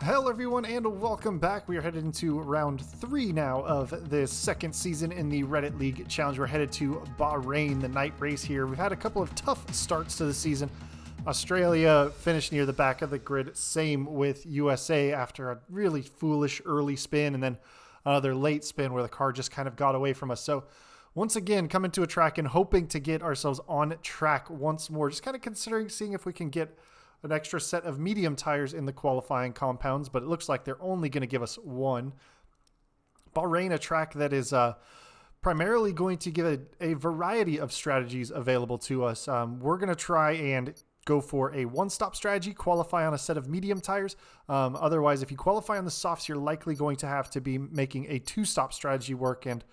Hello everyone and welcome back. We are headed into round 3 now of this second season in the Reddit League Challenge. We're headed to Bahrain, the night race here. We've had a couple of tough starts to the season. Australia finished near the back of the grid, same with USA after a really foolish early spin and then another late spin where the car just kind of got away from us. So once again, coming to a track and hoping to get ourselves on track once more, just kind of considering seeing if we can get an extra set of medium tires in the qualifying compounds, but it looks like they're only going to give us one. Bahrain, a track that is primarily going to give a variety of strategies available to us. We're going to try and go for a one-stop strategy, qualify on a set of medium tires. Otherwise, if you qualify on the softs, you're likely going to have to be making a two-stop strategy work, and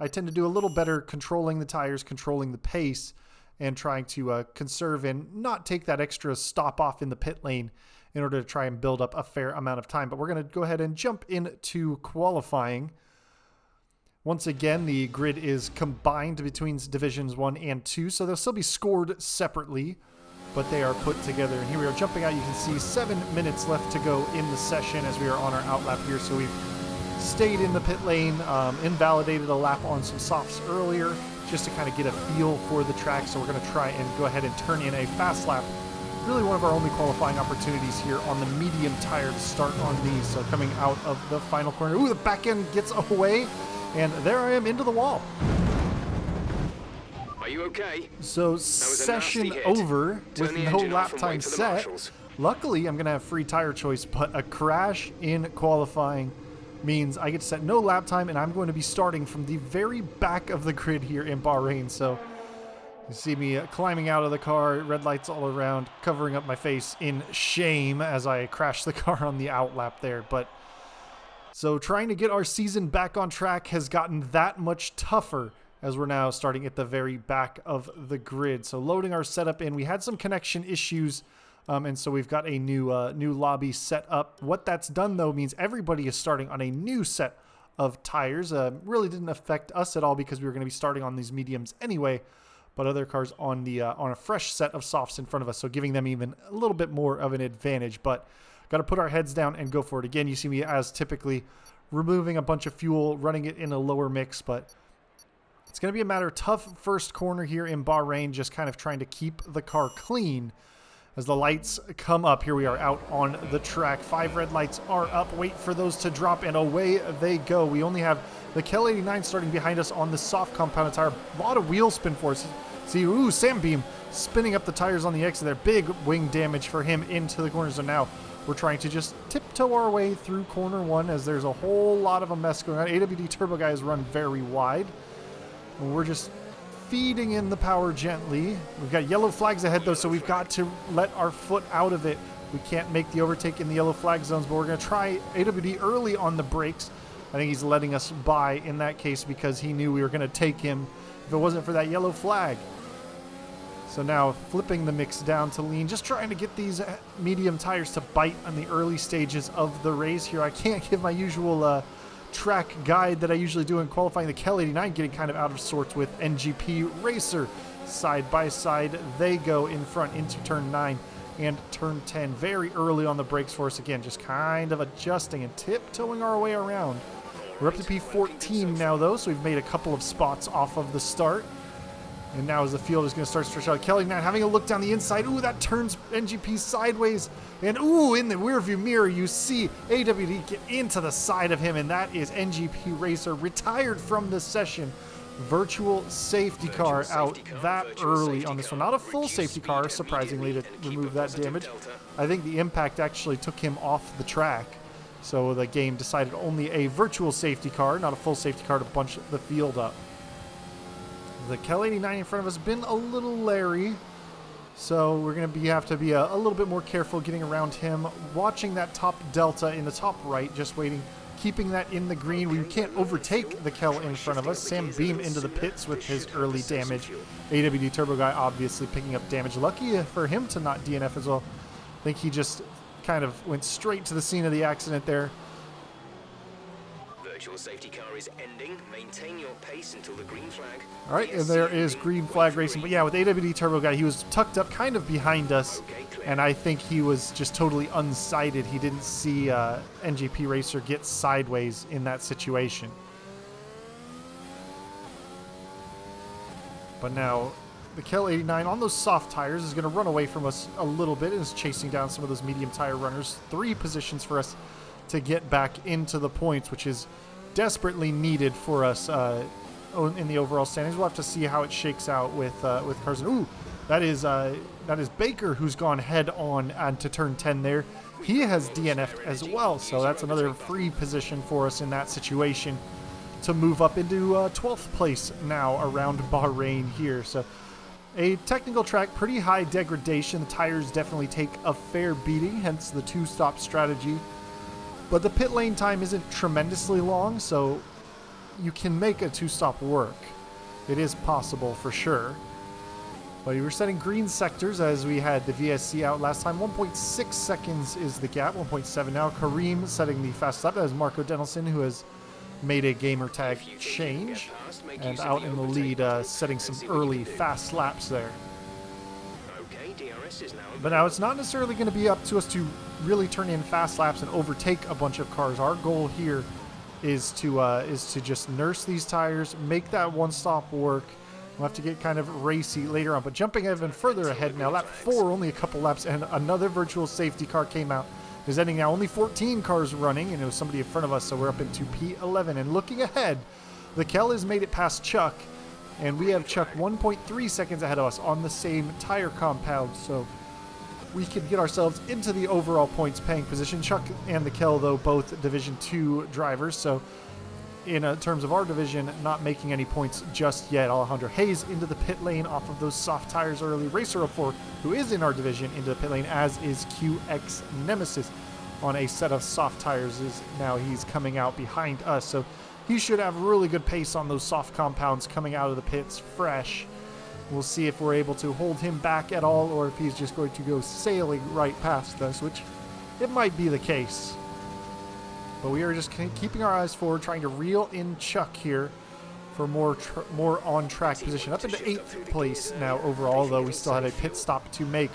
I tend to do a little better controlling the tires, controlling the pace, and trying to conserve and not take that extra stop off in the pit lane in order to try and build up a fair amount of time. But we're going to go ahead and jump into qualifying. Once again, the grid is combined between divisions 1 and 2, so they'll still be scored separately, but they are put together. And here we are jumping out. You can see 7 minutes left to go in the session as we are on our outlap here. So we've stayed in the pit lane, invalidated a lap on some softs earlier, just to kind of get a feel for the track. So we're going to try and go ahead and turn in a fast lap. Really one of our only qualifying opportunities here on the medium tire to start on these. So coming out of the final corner. Ooh, the back end gets away, and there I am into the wall. Are you okay? So session over with no lap time set. Luckily, I'm going to have free tire choice, but a crash in qualifying means I get to set no lap time, and I'm going to be starting from the very back of the grid here in Bahrain. So you see me climbing out of the car, red lights all around, covering up my face in shame as I crash the car on the outlap there. But so trying to get our season back on track has gotten that much tougher as we're now starting at the very back of the grid. So loading our setup in, we had some connection issues. And so we've got a new lobby set up. What that's done, though, means everybody is starting on a new set of tires. Really didn't affect us at all because we were going to be starting on these mediums anyway, but other cars on a fresh set of softs in front of us, so giving them even a little bit more of an advantage. But got to put our heads down and go for it. Again, you see me as typically removing a bunch of fuel, running it in a lower mix, but it's going to be a matter of tough first corner here in Bahrain, just kind of trying to keep the car clean. As the lights come up, here we are out on the track. 5 red lights are up. Wait for those to drop, and away they go. We only have the Kel 89 starting behind us on the soft compounded tire. A lot of wheel spin for us. See, ooh, Sam Beam spinning up the tires on the exit there. Big wing damage for him into the corners. So now we're trying to just tiptoe our way through corner 1 as there's a whole lot of a mess going on. AWD Turbo Guy has run very wide, and we're just feeding in the power gently. We've got yellow flags ahead, though, so we've got to let our foot out of it. We can't make the overtake in the yellow flag zones, but we're going to try AWD early on the brakes. I think he's letting us by in that case because he knew we were going to take him if it wasn't for that yellow flag. So now flipping the mix down to lean, just trying to get these medium tires to bite on the early stages of the race here. I can't give my usual track guide that I usually do in qualifying. The Kel 89 getting kind of out of sorts with NGP Racer. Side by side they go in front into turn 9 and turn 10 very early on the brakes for us. Again, just kind of adjusting and tiptoeing our way around. We're up to P14 now, though, so we've made a couple of spots off of the start. And now as the field is going to start to stretch out, Kel 89 having a look down the inside. Ooh, that turns NGP sideways. And ooh, in the rearview mirror, you see AWD get into the side of him, and that is NGP Racer retired from the session. Virtual safety car out that early on this one. Not a full safety car, surprisingly, to remove that damage. I think the impact actually took him off the track. So the game decided only a virtual safety car, not a full safety car, to bunch the field up. The Kel 89 in front of us has been a little leery, so we're going to have to be a little bit more careful getting around him. Watching that top delta in the top right, just waiting, keeping that in the green. We can't overtake the Kel in front of us. Sam Beam into the pits with his early damage. AWD Turbo Guy obviously picking up damage. Lucky for him to not DNF as well. I think he just kind of went straight to the scene of the accident there. virtual safety car is ending. Maintain your pace until the green flag. All right, and there is green flag racing. But yeah, with AWD Turbo Guy, he was tucked up kind of behind us, and I think he was just totally unsighted. He didn't see NGP Racer get sideways in that situation. But now the Kel 89 on those soft tires is going to run away from us a little bit and is chasing down some of those medium tire runners. 3 positions for us to get back into the points, which is desperately needed for us in the overall standings. We'll have to see how it shakes out with cars. Ooh, that is Baker, who's gone head on to turn 10 there. He has DNF'd as well, so that's another free position for us in that situation to move up into 12th place now around Bahrain here. So a technical track, pretty high degradation. The tires definitely take a fair beating, hence the 2-stop strategy. But the pit lane time isn't tremendously long, so you can make a 2-stop work. It is possible for sure. But we were setting green sectors as we had the VSC out last time. 1.6 seconds is the gap, 1.7 now. Kareem setting the fast lap. That is Marco Denelson, who has made a gamer tag change and out in the lead, setting some early fast laps there. But now it's not necessarily going to be up to us to really turn in fast laps and overtake a bunch of cars. Our goal here is to just nurse these tires, make that 1-stop work. We'll have to get kind of racy later on. But jumping even further ahead now, lap 4, only a couple laps, and another virtual safety car came out. There's ending now, only 14 cars running, and it was somebody in front of us, so we're up into P11. And looking ahead, the Kel has made it past Chuck, and we have Chuck 1.3 seconds ahead of us on the same tire compound, so we can get ourselves into the overall points paying position. Chuck and the Kel, though, both Division 2 drivers, so in terms of our division, not making any points just yet. Alejandro Hayes into the pit lane off of those soft tires early. Racer04, who is in our division, into the pit lane, as is QX Nemesis on a set of soft tires. He's coming out behind us, so he should have really good pace on those soft compounds coming out of the pits fresh. We'll see if we're able to hold him back at all, or if he's just going to go sailing right past us, which it might be the case. But we are just keeping our eyes forward, trying to reel in Chuck here for more on-track position. Up into 8th place now overall, though we still had a pit stop to make.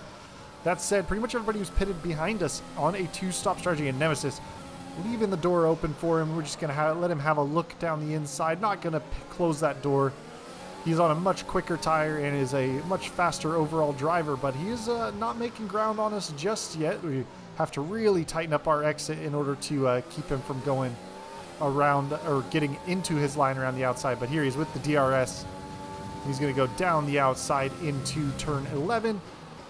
That said, pretty much everybody was pitted behind us on a 2-stop strategy, and Nemesis leaving the door open for him. We're just going to let him have a look down the inside. Not going to close that door. He's on a much quicker tire and is a much faster overall driver, but he is not making ground on us just yet. We have to really tighten up our exit in order to keep him from going around or getting into his line around the outside. But here he's with the DRS. He's going to go down the outside into turn 11,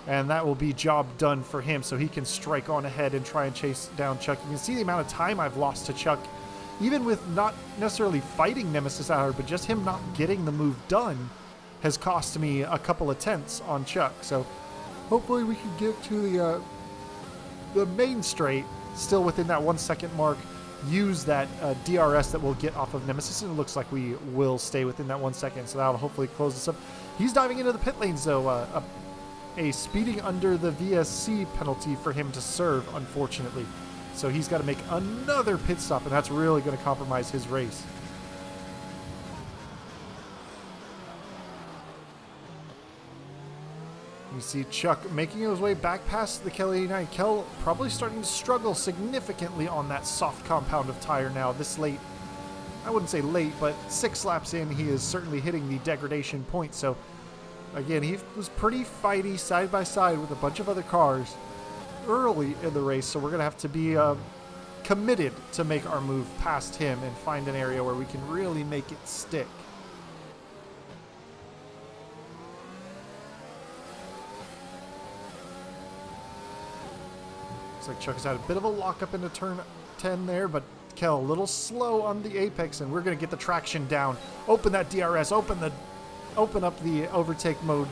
and that will be job done for him, so he can strike on ahead and try and chase down Chuck. You can see the amount of time I've lost to Chuck, even with not necessarily fighting Nemesis out here, but just him not getting the move done has cost me a couple of tenths on Chuck. So hopefully we can get to the main straight still within that 1 second mark, use that DRS that we'll get off of Nemesis, and it looks like we will stay within that 1 second, so that'll hopefully close this up. He's diving into the pit lanes, though. A speeding under the VSC penalty for him to serve, unfortunately. So he's got to make another pit stop, and that's really going to compromise his race. You see Chuck making his way back past the Kel 89. Kel probably starting to struggle significantly on that soft compound of tire now this late. I wouldn't say late, but 6 laps in, he is certainly hitting the degradation point. So again, he was pretty fighty side by side with a bunch of other cars early in the race. So we're going to have to be committed to make our move past him and find an area where we can really make it stick. Looks like Chuck has had a bit of a lockup into turn 10 there, but Kel a little slow on the apex, and we're going to get the traction down. Open that DRS, open up the overtake mode,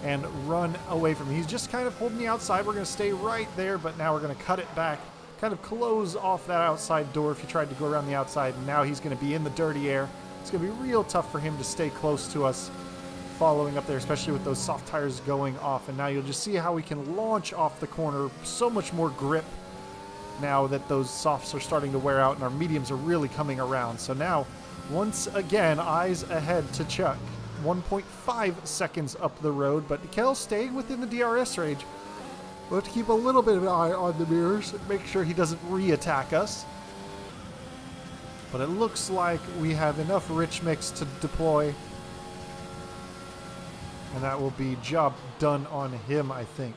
and run away from him. He's just kind of holding the outside. We're going to stay right there, but now we're going to cut it back, kind of close off that outside door if he tried to go around the outside, and now he's going to be in the dirty air. It's going to be real tough for him to stay close to us following up there, especially with those soft tires going off. And now you'll just see how we can launch off the corner. So much more grip now that those softs are starting to wear out and our mediums are really coming around. So now, once again, eyes ahead to Chuck. 1.5 seconds up the road, but Kel staying within the DRS range. We'll have to keep a little bit of an eye on the mirrors and make sure he doesn't re-attack us. But it looks like we have enough rich mix to deploy. And that will be job done on him, I think.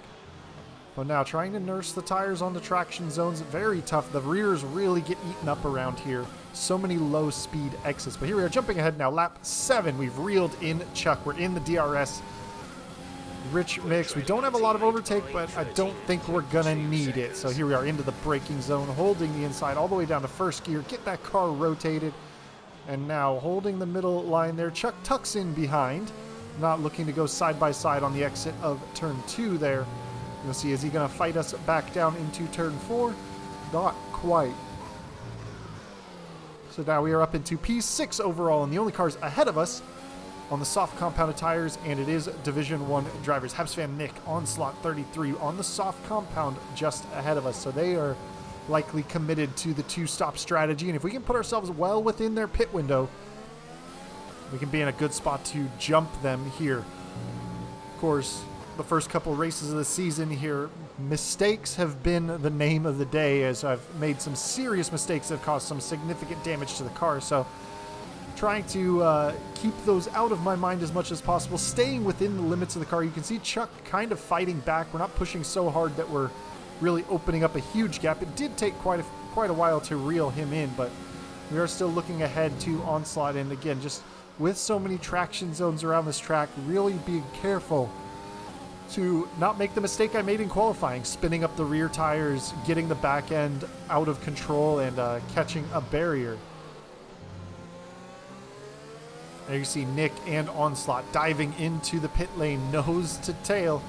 But now trying to nurse the tires on the traction zones, very tough. The rears really get eaten up around here. So many low speed exits. But here we are jumping ahead now. Lap 7. We've reeled in Chuck. We're in the DRS. Rich mix. We don't have a lot of overtake, but I don't think we're going to need it. So here we are into the braking zone, holding the inside all the way down to first gear. Get that car rotated. And now holding the middle line there. Chuck tucks in behind. Not looking to go side by side on the exit of turn 2 there. You'll see, is he going to fight us back down into turn 4? Not quite. So now we are up into P6 overall, and the only cars ahead of us on the soft compounded tires, and it is Division 1 drivers. Habs fan Nick on slot 33 on the soft compound just ahead of us. So they are likely committed to the two-stop strategy, and if we can put ourselves well within their pit window, we can be in a good spot to jump them here. Of course, the first couple races of the season here, mistakes have been the name of the day, as I've made some serious mistakes that have caused some significant damage to the car. So trying to keep those out of my mind as much as possible, staying within the limits of the car. You can see Chuck kind of fighting back. We're not pushing so hard that we're really opening up a huge gap. It did take quite a while to reel him in, but we are still looking ahead to Onslaught. And again, just with so many traction zones around this track, really being careful to not make the mistake I made in qualifying, spinning up the rear tires, getting the back end out of control, and catching a barrier. There you see Nick and Onslaught diving into the pit lane, nose to tail.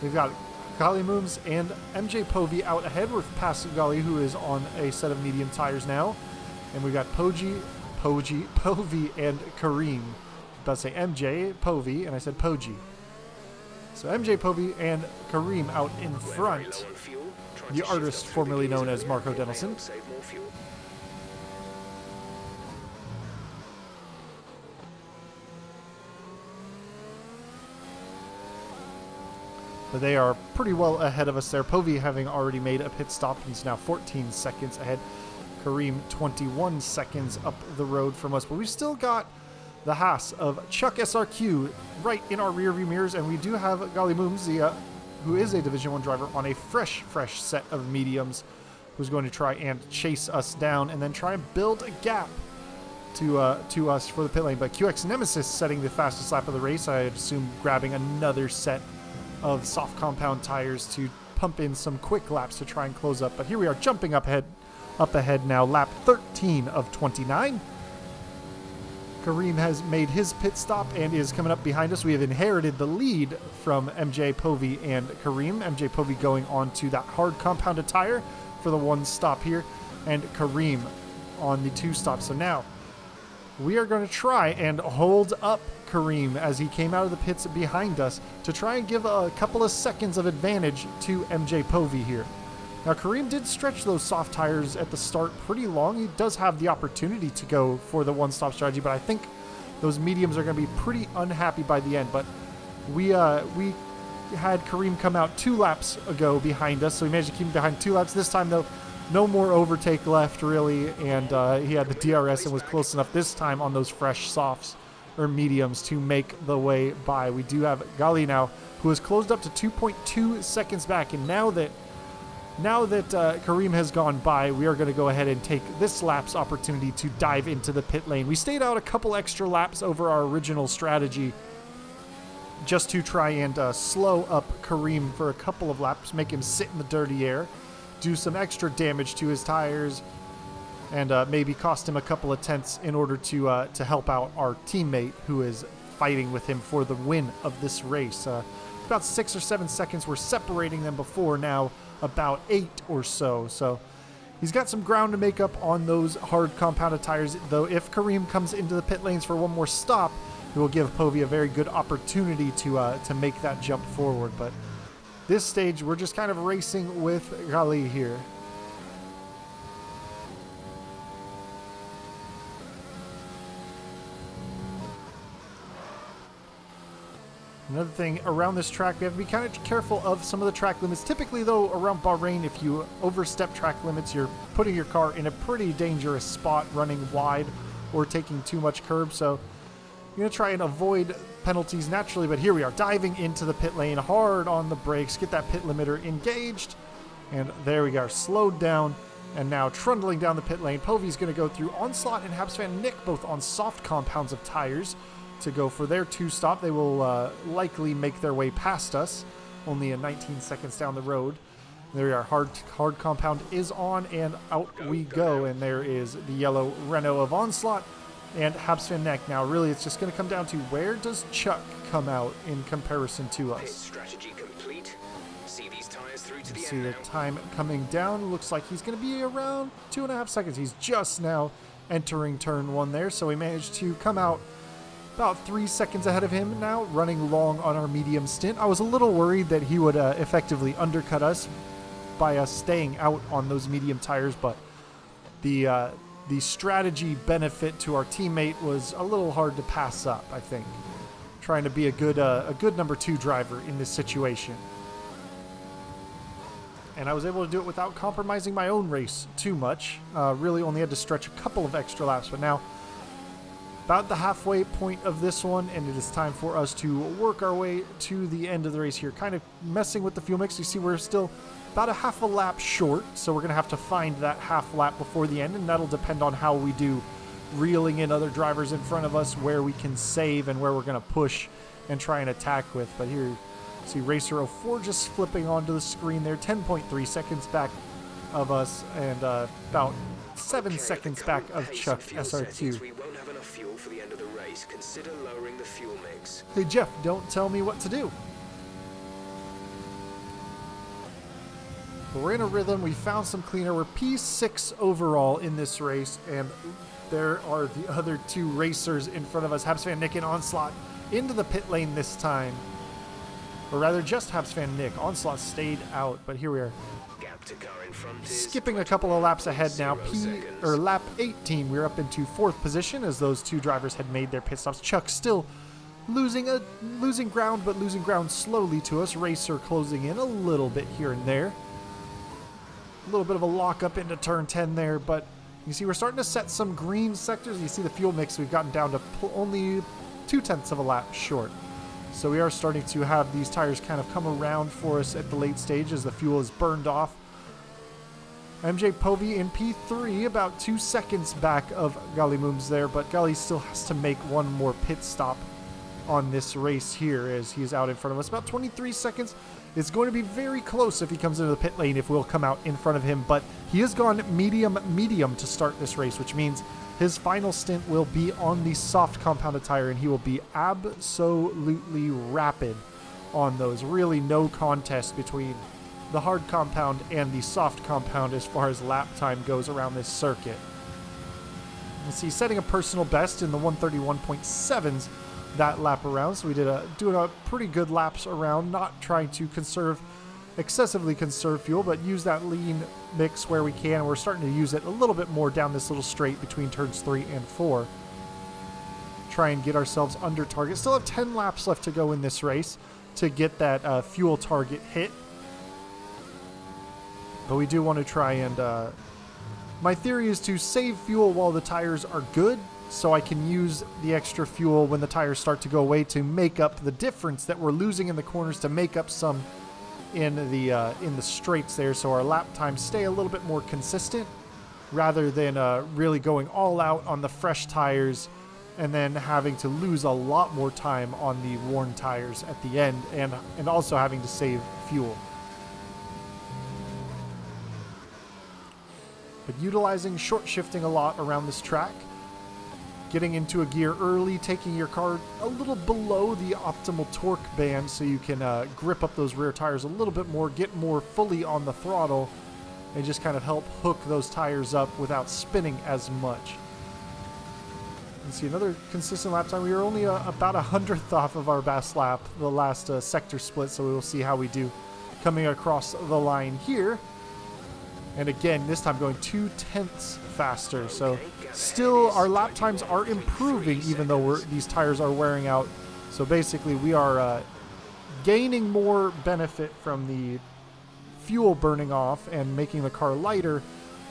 We've got Gali Mooms and MJ Povey out ahead. We're past Gali, who is on a set of medium tires now. And we've got Povey, and Kareem. I was about to say MJ, Povey, and I said Poji. So MJ Povey and Kareem out in front. The artist formerly known as Marco Denelson. But they are pretty well ahead of us there. Povey having already made a pit stop. He's now 14 seconds ahead. Kareem 21 seconds up the road from us. But we've still got the Haas of Chuck SRQ right in our rearview mirrors, and we do have Gali Moomzia, who is a Division 1 driver, on a fresh set of mediums, who's going to try and chase us down and then try and build a gap to us for the pit lane. But QX Nemesis setting the fastest lap of the race, I assume grabbing another set of soft compound tires to pump in some quick laps to try and close up. But here we are jumping up ahead now, lap 13 of 29. Kareem has made his pit stop and is coming up behind us. We have inherited the lead from MJ Povey and Kareem. MJ Povey going on to that hard compounded tire for the one stop here, and Kareem on the two stops. So now we are going to try and hold up Kareem as he came out of the pits behind us to try and give a couple of seconds of advantage to MJ Povey here. Now, Kareem did stretch those soft tires at the start pretty long. He does have the opportunity to go for the one-stop strategy, but I think those mediums are going to be pretty unhappy by the end. But we had Kareem come out 2 laps ago behind us, so we managed to keep him behind 2 laps. This time, though, no more overtake left, really, and he had the DRS and was close enough this time on those fresh softs or mediums to make the way by. We do have Gali now, who has closed up to 2.2 seconds back, and now that Kareem has gone by, we are going to go ahead and take this lap's opportunity to dive into the pit lane. We stayed out a couple extra laps over our original strategy just to try and slow up Kareem for a couple of laps, make him sit in the dirty air, do some extra damage to his tires, and maybe cost him a couple of tenths in order to help out our teammate who is fighting with him for the win of this race. About 6 or 7 seconds were separating them before, now about 8 or so. So he's got some ground to make up on those hard compounded tires, though if Kareem comes into the pit lanes for one more stop, it will give Povey a very good opportunity to make that jump forward. But this stage, we're just kind of racing with Gali here. Another thing around this track, we have to be kind of careful of some of the track limits. Typically, though, around Bahrain, if you overstep track limits, you're putting your car in a pretty dangerous spot, running wide or taking too much curb. So I'm going to try and avoid penalties naturally, but here we are diving into the pit lane, hard on the brakes, get that pit limiter engaged, and there we go, slowed down, and now trundling down the pit lane. Povey's going to go through Onslaught and Habs Van Nick, both on soft compounds of tires, to go for their 2-stop. They will likely make their way past us, only 19 seconds down the road. There we are, hard compound is on, and out we go, and there is the yellow Renault of Onslaught and Habs Van Nick. Now really it's just going to come down to where does Chuck come out in comparison to us. Strategy complete. See these tires through to the See end the now. time coming down. Looks like he's going to be around 2.5 seconds. He's just now entering turn 1 there, so we managed to come out about 3 seconds ahead of him now, running long on our medium stint. I was a little worried that he would effectively undercut us by us staying out on those medium tires, but the strategy benefit to our teammate was a little hard to pass up, I think. Trying to be a good number 2 driver in this situation. And I was able to do it without compromising my own race too much. Really only had to stretch a couple of extra laps, but now about the halfway point of this one, and it is time for us to work our way to the end of the race here. Kind of messing with the fuel mix. You see we're still about a half a lap short, so we're going to have to find that half lap before the end, and that'll depend on how we do reeling in other drivers in front of us, where we can save and where we're going to push and try and attack with. But here, see Racer 04 just flipping onto the screen there, 10.3 seconds back of us, and about 7 seconds back of Chuck SR2. We won't have enough fuel for the end of the race. Consider lowering the fuel mix. Hey Jeff, don't tell me what to do. But we're in a rhythm. We found some cleaner. We're P6 overall in this race, and there are the other 2 racers in front of us. Habs Van Nick and Onslaught into the pit lane this time. Or rather, just Habs Van Nick. Onslaught stayed out, but here we are. Gap to car in front is Skipping a couple of laps ahead now. 0 seconds. Lap 18, we're up into 4th position as those 2 drivers had made their pit stops. Chuck still losing ground, but losing ground slowly to us. Racer closing in a little bit here and there. A little bit of a lockup into turn 10 there, but you see we're starting to set some green sectors. You see the fuel mix, we've gotten down to only 0.2 of a lap short. So we are starting to have these tires kind of come around for us at the late stage as the fuel is burned off. MJ Povey in P3, about 2 seconds back of Gali Mooms there, but Gali still has to make one more pit stop on this race here as he is out in front of us. About 23 seconds. It's going to be very close if he comes into the pit lane, if we'll come out in front of him, but he has gone medium to start this race, which means his final stint will be on the soft compounded tire, and he will be absolutely rapid on those. Really no contest between the hard compound and the soft compound as far as lap time goes around this circuit. You see, setting a personal best in the 131.7s that lap around, so we did doing a pretty good laps around, not trying to excessively conserve fuel, but use that lean mix where we can, and we're starting to use it a little bit more down this little straight between turns 3 and 4. Try and get ourselves under target. Still have 10 laps left to go in this race to get that fuel target hit, but we do want to try and my theory is to save fuel while the tires are good, so I can use the extra fuel when the tires start to go away to make up the difference that we're losing in the corners, to make up some in the straights there, so our lap times stay a little bit more consistent rather than really going all out on the fresh tires and then having to lose a lot more time on the worn tires at the end, and also having to save fuel. But utilizing short shifting a lot around this track, getting into a gear early, taking your car a little below the optimal torque band so you can grip up those rear tires a little bit more, get more fully on the throttle, and just kind of help hook those tires up without spinning as much. You see another consistent lap time. We were only about 100th off of our best lap, the last sector split, so we will see how we do coming across the line here. And again, this time going 0.2 faster. So still our lap times are improving even though these tires are wearing out. So basically we are gaining more benefit from the fuel burning off and making the car lighter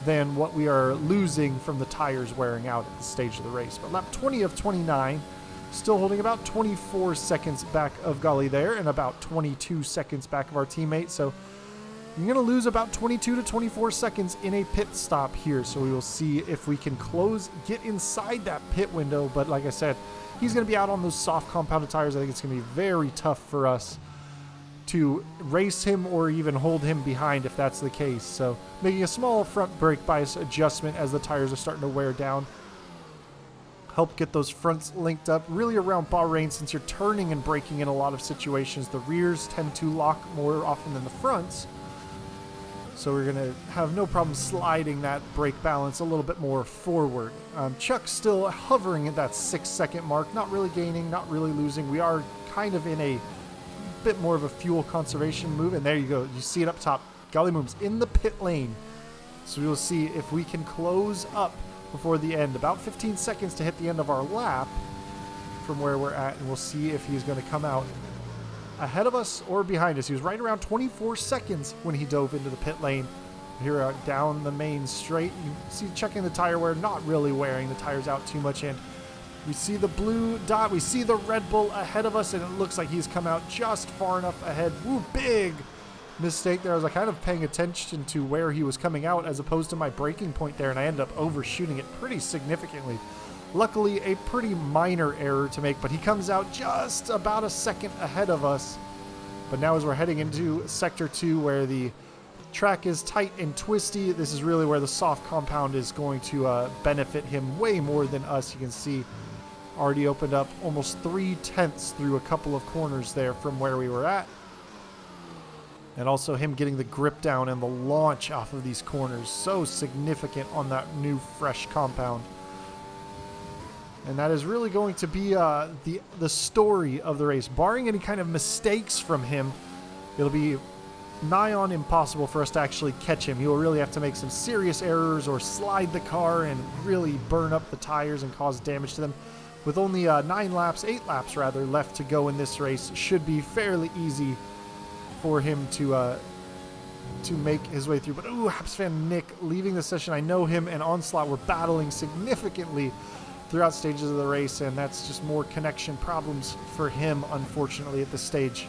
than what we are losing from the tires wearing out at this stage of the race. But lap 20 of 29, still holding about 24 seconds back of Gully there and about 22 seconds back of our teammate. So you're going to lose about 22 to 24 seconds in a pit stop here. So we will see if we can get inside that pit window. But like I said, he's going to be out on those soft compounded tires. I think it's going to be very tough for us to race him or even hold him behind if that's the case. So making a small front brake bias adjustment as the tires are starting to wear down. Help get those fronts linked up. Really around Bahrain, since you're turning and braking in a lot of situations, the rears tend to lock more often than the fronts. So we're going to have no problem sliding that brake balance a little bit more forward. Chuck's still hovering at that 6-second mark, not really gaining, not really losing. We are kind of in a bit more of a fuel conservation move, and there you go. You see it up top. Gallimoom's in the pit lane. So we'll see if we can close up before the end. About 15 seconds to hit the end of our lap from where we're at, and we'll see if he's going to come out ahead of us or behind us. He was right around 24 seconds when he dove into the pit lane. Here down the main straight, you see checking the tire wear, not really wearing the tires out too much, and we see the blue dot, we see the Red Bull ahead of us, and it looks like he's come out just far enough ahead. Woo, big mistake there. I was kind of paying attention to where he was coming out as opposed to my braking point there, and I ended up overshooting it pretty significantly. Luckily, a pretty minor error to make, but he comes out just about a second ahead of us. But now as we're heading into Sector 2, where the track is tight and twisty, this is really where the soft compound is going to benefit him way more than us. You can see already opened up almost 3/10 through a couple of corners there from where we were at. And also him getting the grip down and the launch off of these corners, so significant on that new fresh compound. And that is really going to be the story of the race. Barring any kind of mistakes from him, it'll be nigh on impossible for us to actually catch him. He will really have to make some serious errors or slide the car and really burn up the tires and cause damage to them. With only 8 laps rather, left to go in this race, should be fairly easy for him to make his way through. But ooh, Habs fan Nick leaving the session. I know him and Onslaught were battling significantly throughout stages of the race, and that's just more connection problems for him, unfortunately, at this stage.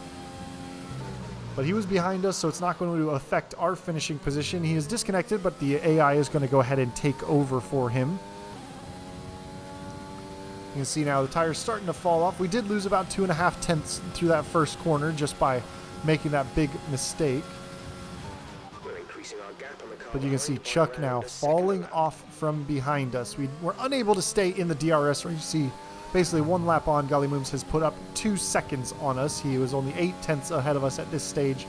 But he was behind us, so it's not going to affect our finishing position. He is disconnected, but the AI is going to go ahead and take over for him. You can see now the tire's starting to fall off. We did lose about 2.5 tenths through that first corner just by making that big mistake. But you can see Chuck now falling off from behind us. We were unable to stay in the DRS, where you see basically 1 lap on. Gallimoom's has put up 2 seconds on us. He was only 8/10 ahead of us at this stage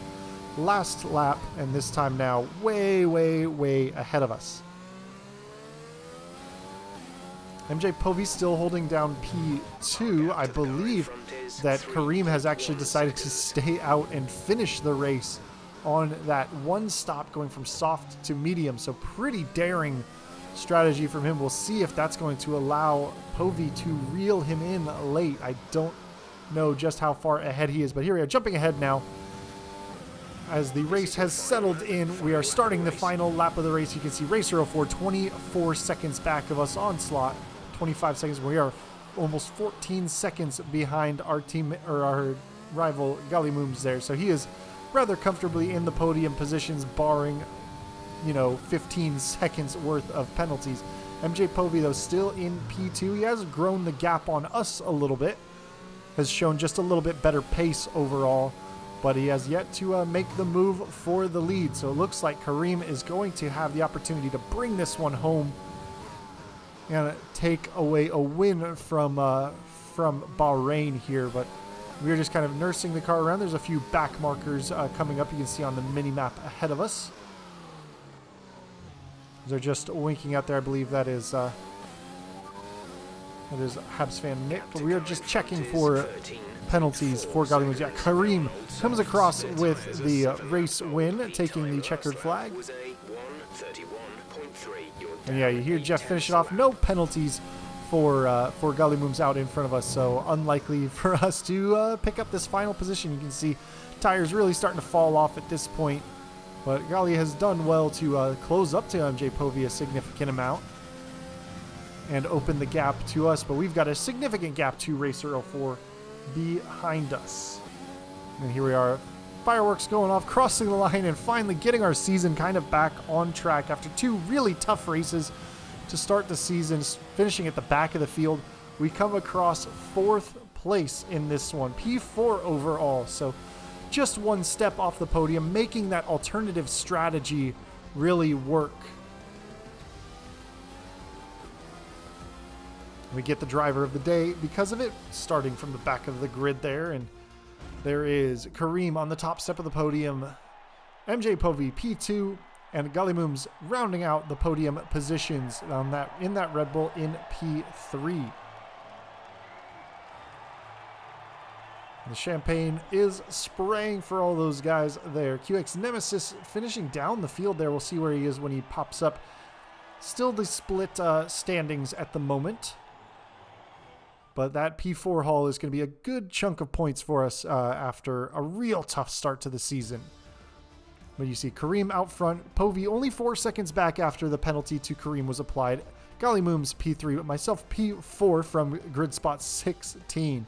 last lap, and this time now way, way, way ahead of us. MJ Povey still holding down P2. I believe that Kareem has actually decided to stay out and finish the race on that one stop going from soft to medium. So pretty daring strategy from him. We'll see if that's going to allow Povey to reel him in late. I don't know just how far ahead he is, but here we are jumping ahead now. As the race has settled in, we are starting the final lap of the race. You can see Racer 04, 24 seconds back of us. Onslaught, 25 seconds. We are almost 14 seconds behind our team, or our rival Gallimoom's there. So he is rather comfortably in the podium positions, barring, 15 seconds worth of penalties. MJ Povey, though, still in P2. He has grown the gap on us a little bit, has shown just a little bit better pace overall, but he has yet to make the move for the lead. So it looks like Kareem is going to have the opportunity to bring this one home and take away a win from Bahrain here. But we're just kind of nursing the car around. There's a few back markers coming up. You can see on the mini-map ahead of us. They're just winking out there. I believe that is Habs fan Nick. But we are just checking for penalties for Gallimoom's. Yeah, Kareem comes across with the race win, taking the checkered flag. And yeah, you hear Jeff finish it off. No penalties for Gully out in front of us, so unlikely for us to pick up this final position. You can see tires really starting to fall off at this point, but Gully has done well to close up to MJ Povey a significant amount and open the gap to us, but we've got a significant gap to Racer 04 behind us. And here we are, fireworks going off, crossing the line, and finally getting our season kind of back on track after 2 really tough races to start the season, finishing at the back of the field. We come across 4th place in this one, P4 overall, so just 1 step off the podium, making that alternative strategy really work. We get the driver of the day because of it, starting from the back of the grid there, and there is Kareem on the top step of the podium, MJ Povey P2, and Gully rounding out the podium positions in that Red Bull in P3. The champagne is spraying for all those guys there. QX Nemesis finishing down the field there. We'll see where he is when he pops up. Still the split standings at the moment. But that P4 haul is going to be a good chunk of points for us after a real tough start to the season. But you see Kareem out front. Povey only 4 seconds back after the penalty to Kareem was applied. Golly P3, but myself P4 from grid spot 16.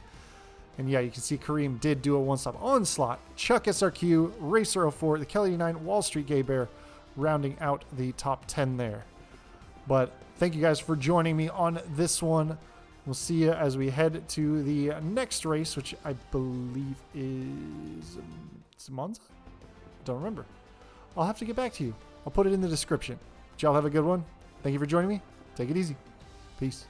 And yeah, you can see Kareem did do a 1-stop onslaught. Chuck SRQ, Racer 04, the Kelly 9, Wall Street Gay Bear, rounding out the top 10 there. But thank you guys for joining me on this one. We'll see you as we head to the next race, which I believe is Monza? Don't remember. I'll have to get back to you. I'll put it in the description. Y'all have a good one. Thank you for joining me. Take it easy. Peace.